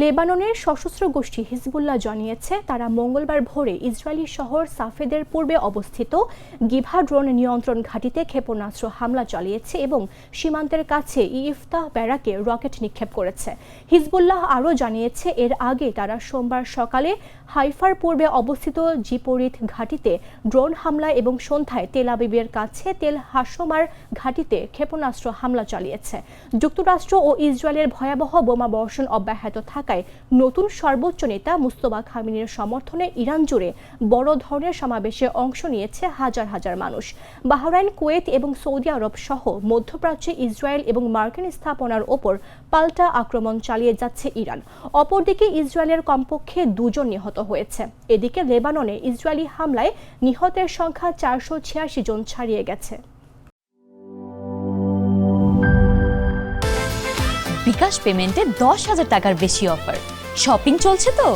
লেবাননের সশস্ত্র গোষ্ঠী হিজবুল্লাহ জানিয়েছে তারা মঙ্গলবার ভোরে ইসরায়েলি শহর সাফেদের পূর্বে অবস্থিত গিভা ড্রোন নিয়ন্ত্রণ ঘাঁটিতে ক্ষেপণাস্ত্র হামলা চালিয়েছে এবং সীমান্তের কাছে ইফতাহ ব্যারাকে রকেট নিক্ষেপ করেছে। হিজবুল্লাহ আরও জানিয়েছে এর আগে তারা সোমবার সকালে হাইফার পূর্বে অবস্থিত জিপোরিথ ঘাঁটিতে ড্রোন হামলা এবং সন্ধ্যায় তেল আবিবের কাছে তেল হাসোমার ঘাঁটিতে ক্ষেপণাস্ত্র হামলা চালিয়েছে। যুক্তরাষ্ট্র ও ইসরায়েলের ভয়াবহ বোমা বর্ষণ অব্যাহত থাকায় নতুন সর্বোচ্চ নেতা মুস্তফা খামেনির সমর্থনে ইরান জুড়ে বড় ধরনের সমাবেশে অংশ নিয়েছে হাজার হাজার মানুষ। বাহরাইন, কুয়েত এবং সৌদি আরব সহ মধ্যপ্রাচ্যে ইসরায়েল এবং মার্কিন স্থাপনার ওপর পাল্টা আক্রমণ চালিয়ে যাচ্ছে ইরান। অপরদিকে ইসরায়েলের কমপক্ষে 2 জন নিহত হয়েছে। এদিকে লেবাননে ইসরায়েলি হামলায় নিহতের সংখ্যা 486 জন ছাড়িয়ে গেছে। বিকাশ পেমেন্টে 10,000 টাকার বেশি অফার। শপিং চলছে তো।